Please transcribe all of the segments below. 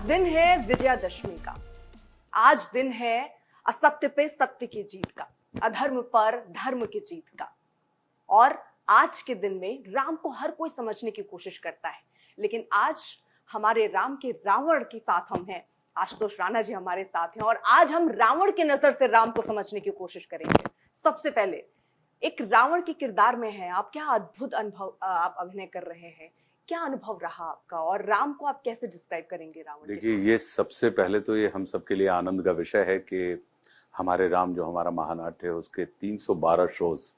दिन है विजयादशमी का। आज दिन है असत्य पे सत्य की जीत का, अधर्म पर धर्म की जीत का। और आज के दिन में राम को हर कोई समझने की कोशिश करता है, लेकिन आज हमारे राम के रावण के साथ हम हैं। आशुतोष राणा जी हमारे साथ हैं और आज हम रावण की नजर से राम को समझने की कोशिश करेंगे। सबसे पहले एक रावण के किरदार में है आप, क्या अद्भुत अनुभव आप अभिनय कर रहे हैं, क्या अनुभव रहा आपका और राम को आप कैसे डिस्क्राइब करेंगे रावण? देखिए, ये सबसे पहले तो ये हम सबके लिए आनंद का विषय है कि हमारे राम जो हमारा महानाट्य है उसके 312 शोज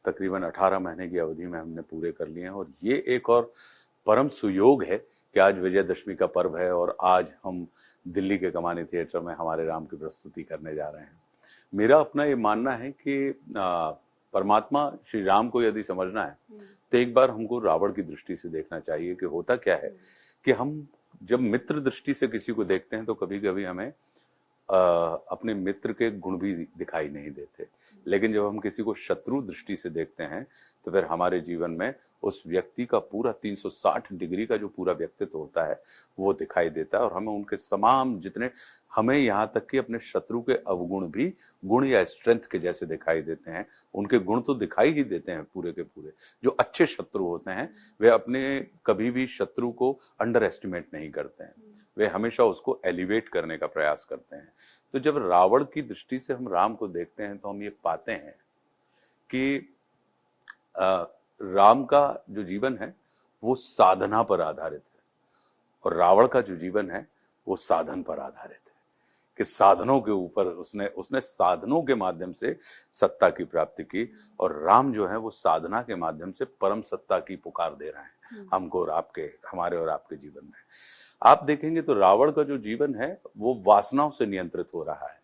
तकरीबन 18 महीने की अवधि में हमने पूरे कर लिए हैं। और ये एक और परम सुयोग है कि आज विजयदशमी का पर्व है और आज हम दिल्ली के कमानी थिएटर में हमारे राम की प्रस्तुति करने जा रहे हैं। मेरा अपना ये मानना है कि परमात्मा श्री राम को यदि समझना है तो एक बार हमको रावण की दृष्टि से देखना चाहिए कि होता क्या है कि हम जब मित्र दृष्टि से किसी को देखते हैं तो कभी कभी हमें अपने मित्र के गुण भी दिखाई नहीं देते, लेकिन जब हम किसी को शत्रु दृष्टि से देखते हैं तो फिर हमारे जीवन में उस व्यक्ति का पूरा 360 डिग्री का जो पूरा व्यक्तित्व होता है वो दिखाई देता है और हमें उनके तमाम जितने हमें यहाँ तक कि अपने शत्रु के अवगुण भी गुण या स्ट्रेंथ के जैसे दिखाई देते हैं। उनके गुण तो दिखाई ही देते हैं पूरे के पूरे। जो अच्छे शत्रु होते हैं वे अपने कभी भी शत्रु को अंडर एस्टिमेट नहीं करते हैं, वे हमेशा उसको एलिवेट करने का प्रयास करते हैं। तो जब रावण की दृष्टि से हम राम को देखते हैं तो हम ये पाते हैं कि राम का जो जीवन है वो साधना पर आधारित है और रावण का जो जीवन है वो साधन पर आधारित है कि साधनों के ऊपर उसने साधनों के माध्यम से सत्ता की प्राप्ति की और राम जो है वो साधना के माध्यम से परम सत्ता की पुकार दे रहे हैं हमको और आपके, हमारे और आपके जीवन में। आप देखेंगे तो रावण का जो जीवन है वो वासनाओं से नियंत्रित हो रहा है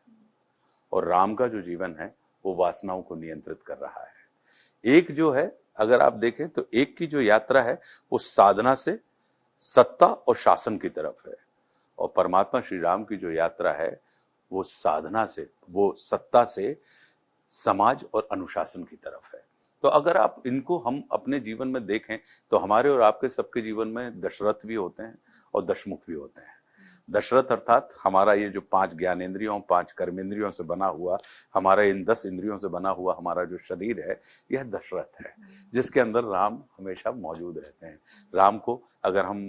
और राम का जो जीवन है वो वासनाओं को नियंत्रित कर रहा है। एक जो है, अगर आप देखें तो एक की जो यात्रा है वो साधना से सत्ता और शासन की तरफ है और परमात्मा श्री राम की जो यात्रा है वो साधना से, वो सत्ता से समाज और अनुशासन की तरफ है। तो अगर आप इनको हम अपने जीवन में देखें तो हमारे और आपके सबके जीवन में दशरथ भी होते हैं और दशमुख भी होते हैं। दशरथ अर्थात हमारा ये जो 5 ज्ञानेंद्रियों 5 कर्मेंद्रियों से बना हुआ, हमारा इन 10 इंद्रियों से बना हुआ हमारा जो शरीर है यह दशरथ है जिसके अंदर राम हमेशा मौजूद रहते हैं। राम को अगर हम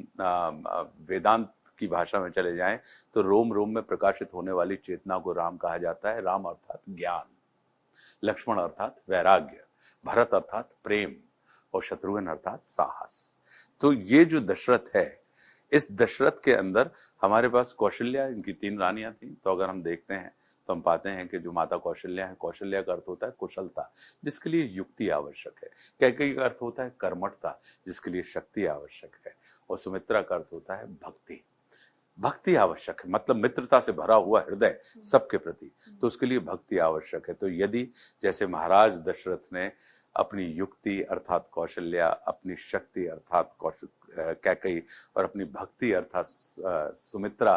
वेदांत की भाषा में चले जाएं तो रोम रोम में प्रकाशित होने वाली चेतना को राम कहा जाता है। राम अर्थात ज्ञान, लक्ष्मण अर्थात वैराग्य, भरत अर्थात प्रेम और शत्रुघ्न अर्थात साहस। तो ये जो दशरथ है, इस दशरथ के अंदर हमारे पास कौशल्या, इनकी 3 रानियां थी। तो अगर हम देखते हैं तो हम पाते हैं कि जो माता कौशल्या है, कौशल्या का अर्थ होता है कुशलता, जिसके लिए युक्ति आवश्यक है। कैकेयी का अर्थ होता है कर्मठता, जिसके लिए शक्ति आवश्यक है। और सुमित्रा का अर्थ होता है भक्ति, भक्ति आवश्यक है, मतलब मित्रता से भरा हुआ हृदय सबके प्रति, तो उसके लिए भक्ति आवश्यक है। तो यदि जैसे महाराज दशरथ ने अपनी युक्ति अर्थात कौशल्या, अपनी शक्ति अर्थात कैकेयी और अपनी भक्ति अर्थात सुमित्रा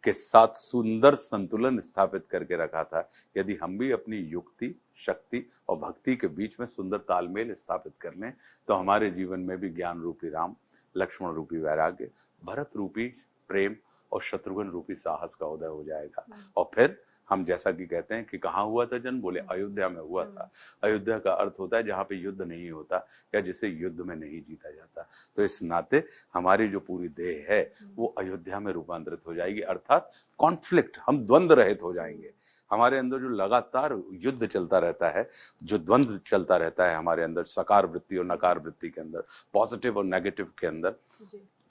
के साथ सुंदर संतुलन स्थापित करके रखा था, यदि हम भी अपनी युक्ति, शक्ति और भक्ति के बीच में सुंदर तालमेल स्थापित कर लें तो हमारे जीवन में भी ज्ञान रूपी राम, लक्ष्मण रूपी वैराग्य, भरत रूपी प्रेम और शत्रुघ्न रूपी साहस का उदय हो जाएगा। और फिर हम जैसा कि कहते हैं कि कहाँ हुआ था जन्म, बोले अयोध्या में हुआ था। अयोध्या का अर्थ होता है जहाँ पे युद्ध नहीं होता या जिसे युद्ध में नहीं जीता जाता। तो इस नाते हमारी जो पूरी देह है वो अयोध्या में रूपांतरित हो जाएगी, अर्थात कॉन्फ्लिक्ट, हम द्वंद्व रहित हो जाएंगे। हमारे अंदर जो लगातार युद्ध चलता रहता है, जो द्वंद्व चलता रहता है हमारे अंदर, सकार वृत्ति और नकार वृत्ति के अंदर, पॉजिटिव और नेगेटिव के अंदर,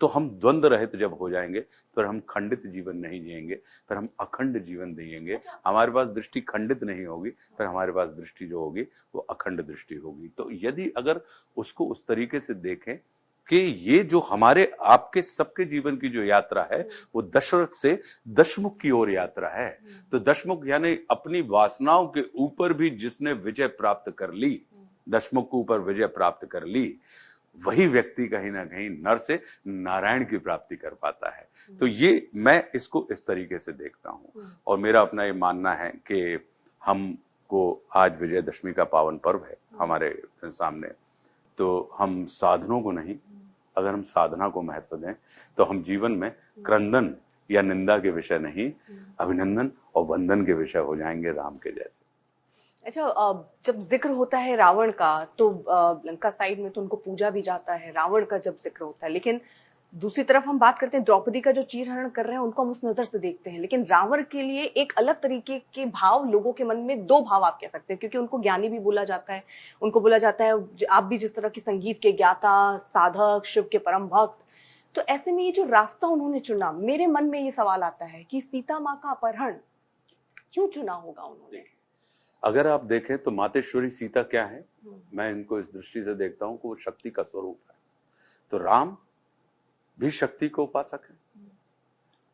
तो हम द्वंद्व रहित जब हो जाएंगे फिर हम खंडित जीवन नहीं जिएंगे, फिर हम अखंड जीवन जिएंगे। हमारे पास दृष्टि खंडित नहीं होगी, फिर हमारे पास दृष्टि जो होगी वो अखंड दृष्टि होगी। तो यदि अगर उसको उस तरीके से देखें कि ये जो हमारे आपके सबके जीवन की जो यात्रा है वो दशरथ से दशमुख की ओर यात्रा है। तो दशमुख यानी अपनी वासनाओं के ऊपर भी जिसने विजय प्राप्त कर ली, दशमुख के ऊपर विजय प्राप्त कर ली, वही व्यक्ति कहीं ना कहीं नर से नारायण की प्राप्ति कर पाता है। तो ये मैं इसको इस तरीके से देखता हूँ और मेरा अपना ये मानना है कि हमको आज विजयदशमी का पावन पर्व है हमारे सामने, तो हम साधनों को नहीं, अगर हम साधना को महत्व दें तो हम जीवन में क्रंदन या निंदा के विषय नहीं, अभिनंदन और वंदन के विषय हो जाएंगे राम के जैसे। अच्छा, जब जिक्र होता है रावण का तो लंका साइड में तो उनको पूजा भी जाता है, रावण का जब जिक्र होता है, लेकिन दूसरी तरफ हम बात करते हैं द्रौपदी का जो चीरहरण कर रहे हैं उनको हम उस नजर से देखते हैं, लेकिन रावण के लिए एक अलग तरीके के भाव, लोगों के मन में दो भाव आप कह सकते हैं, क्योंकि उनको ज्ञानी भी बोला जाता है, उनको बोला जाता है आप भी जिस तरह की संगीत के ज्ञाता, साधक, शिव के परम भक्त। तो ऐसे में ये जो रास्ता उन्होंने चुना, मेरे मन में ये सवाल आता है कि सीता माँ का अपहरण क्यों चुना होगा उन्होंने? अगर आप देखें तो मातेश्वरी सीता क्या है, मैं इनको इस दृष्टि से देखता हूं कि वो शक्ति का स्वरूप है। तो राम भी शक्ति को उपासक है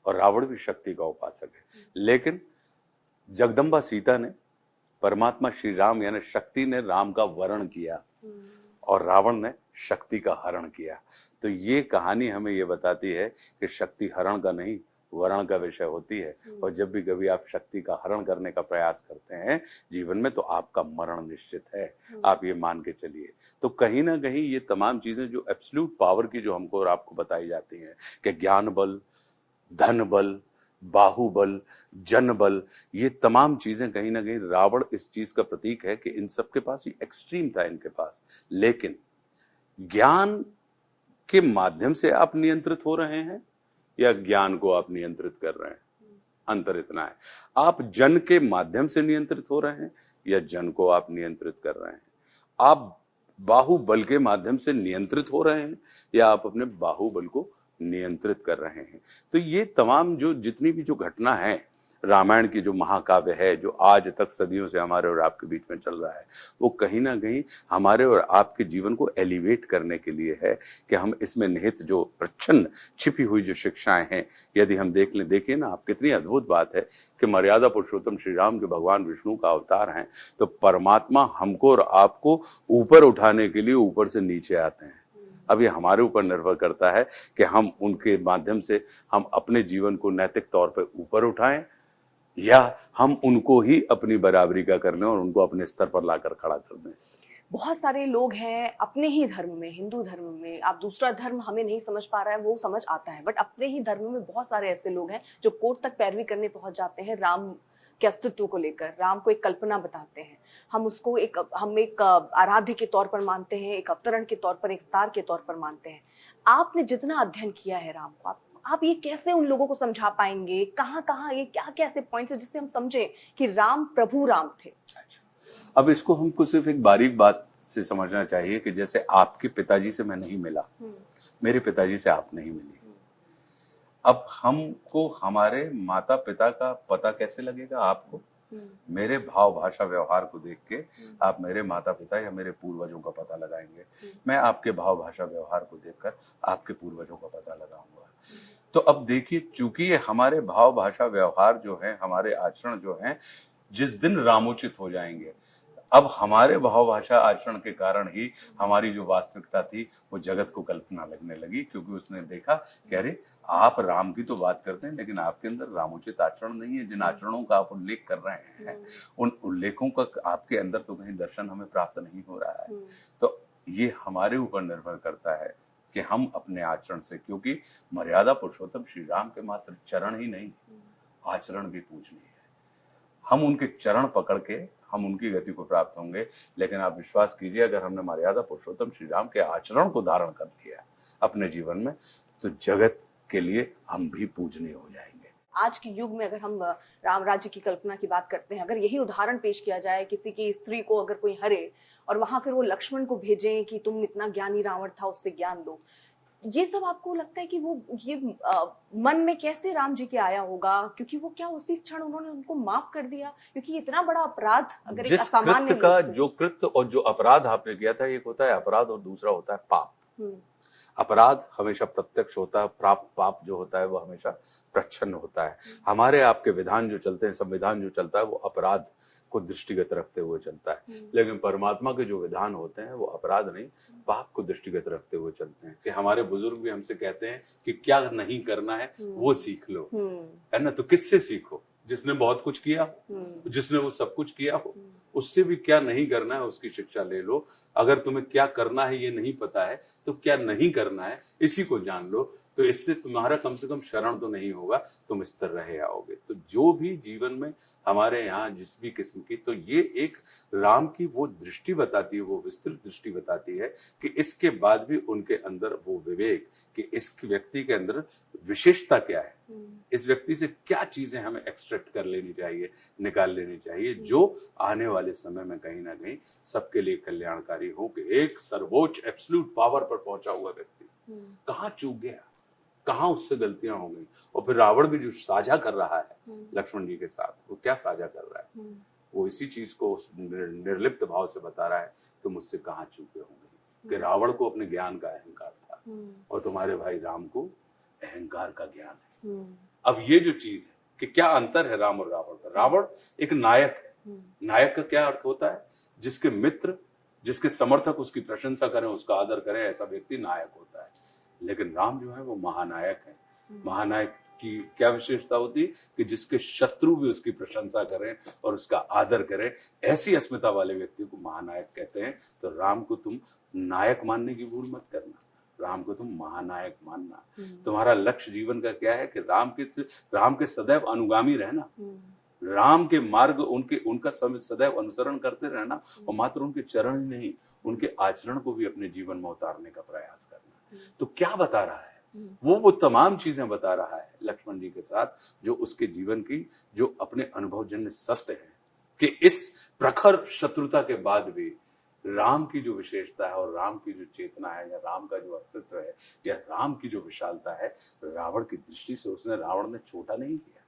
और रावण भी शक्ति का उपासक है, लेकिन जगदम्बा सीता ने, परमात्मा श्री राम यानी शक्ति ने राम का वरण किया और रावण ने शक्ति का हरण किया। तो ये कहानी हमें ये बताती है कि शक्ति हरण का नहीं, वरण का विषय होती है। और जब भी कभी आप शक्ति का हरण करने का प्रयास करते हैं जीवन में, तो आपका मरण निश्चित है, आप ये मान के चलिए। तो कहीं ना कहीं ये तमाम चीजें जो एब्सोल्यूट पावर की जो हमको और आपको बताई जाती हैं कि ज्ञान बल, धन बल, बाहुबल, जन बल, ये तमाम चीजें कहीं ना कहीं रावण इस चीज का प्रतीक है कि इन सबके पास ये एक्सट्रीम था इनके पास। लेकिन ज्ञान के माध्यम से आप नियंत्रित हो रहे हैं या ज्ञान को आप नियंत्रित कर रहे हैं, अंतर इतना है। आप जन के माध्यम से नियंत्रित हो रहे हैं या जन को आप नियंत्रित कर रहे हैं। आप बाहुबल के माध्यम से नियंत्रित हो रहे हैं या आप अपने बाहुबल को नियंत्रित कर रहे हैं। तो ये तमाम जो जितनी भी जो घटना है रामायण की, जो महाकाव्य है, जो आज तक सदियों से हमारे और आपके बीच में चल रहा है, वो कहीं ना कहीं हमारे और आपके जीवन को एलिवेट करने के लिए है कि हम इसमें निहित जो प्रच्छन्न छिपी हुई जो शिक्षाएं हैं, यदि हम देखें ना आप, कितनी अद्भुत बात है कि मर्यादा पुरुषोत्तम श्री राम जो भगवान विष्णु का अवतार हैं, तो परमात्मा हमको और आपको ऊपर उठाने के लिए ऊपर से नीचे आते हैं। अब ये हमारे ऊपर निर्भर करता है कि हम उनके माध्यम से हम अपने जीवन को नैतिक तौर पर ऊपर उठाएं या हम उनको ही अपनी बराबरी का कर लें और उनको अपने स्तर पर लाकर खड़ा कर दें। बहुत सारे लोग हैं अपने ही धर्म में, हिंदू धर्म में, आप दूसरा धर्म हमें नहीं समझ पा रहा है, वो समझ आता है, बट अपने ही धर्म में बहुत सारे ऐसे लोग हैं जो कोर्ट तक पैरवी करने पहुंच जाते हैं राम के अस्तित्व को लेकर। राम को एक कल्पना बताते हैं, हम उसको हम एक आराध्य के तौर पर मानते हैं, एक अवतरण के तौर पर, एक अवतार के तौर पर मानते हैं। आपने जितना अध्ययन किया है राम को, आप ये कैसे उन लोगों को समझा पाएंगे, कहाँ ये क्या क्या ऐसे पॉइंट्स है जिससे हम समझें कि राम प्रभु राम थे? अब इसको हमको सिर्फ एक बारीक बात से समझना चाहिए कि जैसे आपके पिताजी से मैं नहीं मिला, मेरे पिताजी से आप नहीं मिली, अब हमको हमारे माता पिता का पता कैसे लगेगा आपको? मेरे भाव भाषा व्यवहार को देख के आप मेरे माता पिता या मेरे पूर्वजों का पता लगाएंगे, मैं आपके भाव भाषा व्यवहार को देखकर आपके पूर्वजों का पता लगाऊंगा। तो अब देखिए, चूंकि ये हमारे भाव भाषा व्यवहार जो है, हमारे आचरण जो है, जिस दिन रामोचित हो जाएंगे, अब हमारे भाव भाषा आचरण के कारण ही हमारी जो वास्तविकता थी वो जगत को कल्पना लगने लगी, क्योंकि उसने देखा कि अरे आप राम की तो बात करते हैं लेकिन आपके अंदर रामोचित आचरण नहीं है। जिन आचरणों का आप उल्लेख कर रहे हैं उन उल्लेखों का आपके अंदर तो कहीं दर्शन हमें प्राप्त नहीं हो रहा है। तो ये हमारे ऊपर निर्भर करता है कि हम अपने आचरण से, क्योंकि मर्यादा पुरुषोत्तम श्री राम के मात्र चरण ही नहीं, आचरण भी पूजनीय है। हम उनके चरण पकड़ के हम उनकी गति को प्राप्त होंगे। लेकिन आप विश्वास कीजिए, अगर हमने मर्यादा पुरुषोत्तम श्री राम के आचरण को धारण कर लिया अपने जीवन में, तो जगत के लिए हम भी पूजनीय हो जाएंगे। आज के युग में अगर हम राम राज्य की कल्पना की बात करते हैं, अगर यही उदाहरण पेश किया जाए, किसी की स्त्री को अगर कोई हरे और वहां फिर वो लक्ष्मण को भेजें कि तुम इतना ज्ञानी रावण था, उससे ज्ञान लो, ये सब आपको लगता है कि वो ये मन में कैसे राम जी के आया होगा? क्योंकि वो क्या उसी क्षण उन्होंने उनको माफ कर दिया? क्योंकि इतना बड़ा अपराध, अगर एक असामान्य कृत्य का जो कृत्य और जो अपराध आपने किया था, एक होता है अपराध और दूसरा होता है पाप। अपराध हमेशा प्रत्यक्ष होता है, पाप जो होता है वो हमेशा प्रच्छन्न होता है। हमारे आपके विधान जो चलते हैं, संविधान जो चलता है, वो अपराध को दृष्टिगत रखते हुए चलता है, लेकिन परमात्मा के जो विधान होते हैं वो अपराध नहीं, पाप को दृष्टिगत रखते हुए चलते हैं। कि हमारे बुजुर्ग भी हमसे कहते हैं कि क्या नहीं करना है वो सीख लो, है ना। तो किससे सीखो? जिसने बहुत कुछ किया, जिसने वो सब कुछ किया हो, उससे भी क्या नहीं करना है उसकी शिक्षा ले लो। अगर तुम्हें क्या करना है ये नहीं पता है तो क्या नहीं करना है इसी को जान लो। तो इससे तुम्हारा कम से कम शरण तो नहीं होगा, तुम स्थिर रहे आओगे। तो जो भी जीवन में हमारे यहाँ जिस भी किस्म की, तो ये एक राम की वो दृष्टि बताती है, वो विस्तृत दृष्टि बताती है कि इसके बाद भी उनके अंदर वो विवेक कि इस व्यक्ति के अंदर विशेषता क्या है, इस व्यक्ति से क्या चीजें हमें एक्सट्रैक्ट कर लेनी चाहिए, निकाल लेनी चाहिए, जो आने वाले समय में कहीं ना कहीं सबके लिए कल्याणकारी हो। कि एक सर्वोच्च एब्सोल्यूट पावर पर पहुंचा हुआ व्यक्ति कहाँ चूक गया, कहाँ उससे गलतियां हो गई। और फिर रावण भी जो साझा कर रहा है लक्ष्मण जी के साथ, वो क्या साझा कर रहा है, वो इसी चीज को उस निर्लिप्त भाव से बता रहा है कि मुझसे कहाँ चूके होंगे। कि रावण को अपने ज्ञान का अहंकार था और तुम्हारे भाई राम को अहंकार का ज्ञान है। अब ये जो चीज है कि क्या अंतर है राम और रावण का। रावण एक नायक है। नायक का क्या अर्थ होता है, जिसके मित्र, जिसके समर्थक उसकी प्रशंसा करें, उसका आदर करें, ऐसा व्यक्ति नायक होता है। लेकिन राम जो है वो महानायक है। महानायक की क्या विशेषता होती है कि जिसके शत्रु भी उसकी प्रशंसा करें और उसका आदर करें, ऐसी अस्मिता वाले व्यक्ति को महानायक कहते हैं। तो राम को तुम नायक मानने की भूल मत करना, राम को तुम महानायक मानना। तुम्हारा लक्ष्य जीवन का क्या है कि राम के सदैव अनुगामी रहना, राम के मार्ग उनका सदैव अनुसरण करते रहना, और मात्र उनके चरण ही नहीं, उनके आचरण को भी अपने जीवन में उतारने का प्रयास करना। तो क्या बता रहा है वो तमाम चीजें बता रहा है लक्ष्मण जी के साथ, जो उसके जीवन की जो अपने अनुभवजन्य सत्य है कि इस प्रखर शत्रुता के बाद भी राम की जो विशेषता है और राम की जो चेतना है या राम का जो अस्तित्व है या राम की जो विशालता है, रावण की दृष्टि से रावण ने छोटा नहीं किया।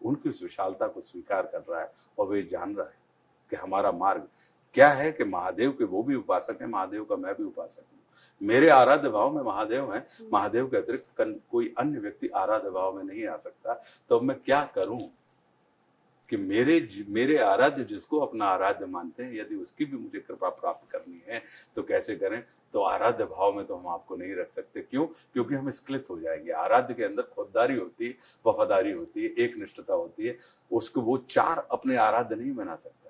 उनकी उस विशालता को स्वीकार कर रहा है और वे जान रहा है कि हमारा मार्ग क्या है, कि महादेव के वो भी उपासक है, महादेव का मैं भी उपासक हूँ। मेरे आराध्य भाव में महादेव है, महादेव के अतिरिक्त कोई अन्य व्यक्ति आराध्य भाव में नहीं आ सकता। तो मैं क्या करूं कि मेरे आराध्य जिसको अपना आराध्य मानते हैं, यदि उसकी भी मुझे कृपा प्राप्त करनी है तो कैसे करें। तो आराध्य भाव में तो हम आपको नहीं रख सकते। क्यों? क्योंकि हम स्खलित हो जाएंगे। आराध्य के अंदर खुददारी होती है, वफादारी होती है, एक निष्ठता होती है, उसको वो चार अपने आराध्य नहीं बना सकता।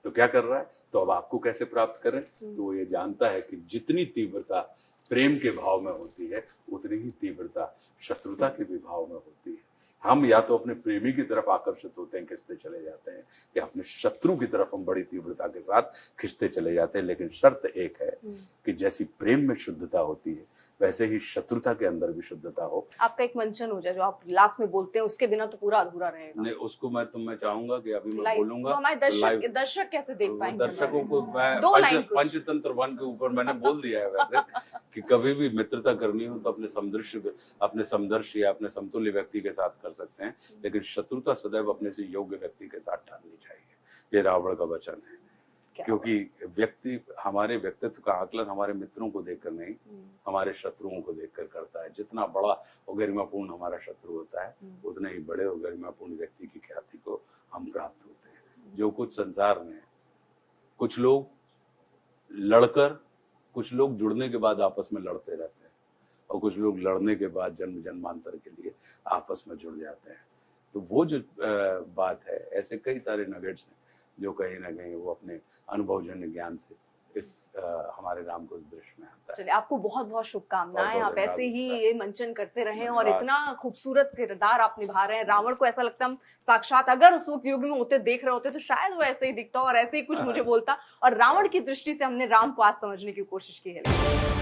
तो क्या कर रहा है, तो अब आपको कैसे प्राप्त करें, तो वो ये जानता है कि जितनी तीव्रता प्रेम के भाव में होती है उतनी ही तीव्रता शत्रुता के भी भाव में होती है। हम या तो अपने प्रेमी की तरफ आकर्षित होते हैं, खिंचते चले जाते हैं, या अपने शत्रु की तरफ हम बड़ी तीव्रता के साथ खिंचते चले जाते हैं। लेकिन शर्त एक है कि जैसी प्रेम में शुद्धता होती है वैसे ही शत्रुता के अंदर भी शुद्धता हो। आपका एक मंचन हो जाए जो आप लास्ट में बोलते हैं, उसके बिना तो पूरा अधूरा रहेगा। नहीं, उसको मैं चाहूंगा कि अभी मैं बोलूंगा, तो हमारे दर्शक कैसे देख पाएंगे? दर्शकों को मैं पंचतंत्र वन के ऊपर मैंने बोल दिया है वैसे कि कभी भी मित्रता करनी हो तो अपने समदर्शी या अपने समतुल्य व्यक्ति के साथ कर सकते हैं, लेकिन शत्रुता सदैव अपने से योग्य व्यक्ति के साथ ठाननी चाहिए। ये रावण का वचन है। क्योंकि व्यक्ति हमारे व्यक्तित्व का आकलन हमारे मित्रों को देखकर नहीं, हमारे शत्रुओं को देखकर करता है। जितना बड़ा और गरिमापूर्ण हमारा शत्रु होता है, उतने ही बड़े और गरिमापूर्ण व्यक्ति की ख्याति को हम प्राप्त होते हैं। जो कुछ संसार में कुछ लोग लड़कर, कुछ लोग जुड़ने के बाद आपस में लड़ते रहते हैं, और कुछ लोग लड़ने के बाद जन्म जन्मांतर के लिए आपस में जुड़ जाते हैं। तो वो जो बात है, ऐसे कई सारे नगेट्स हैं जो कहीं ना कहीं वो अपने अनुभवजन्य ज्ञान से इस हमारे राम को इस दृश्य में आता है। चलिए, आपको बहुत बहुत शुभकामनाएं। आप ऐसे ही ये मंचन करते रहें और इतना खूबसूरत किरदार आप निभा रहे हैं। रावण को ऐसा लगता है हम साक्षात अगर उस वक्त युग में होते, देख रहे होते, तो शायद वो ऐसे ही दिखता और ऐसे ही कुछ मुझे बोलता। और रावण की दृष्टि से हमने राम को आज समझने की कोशिश की है।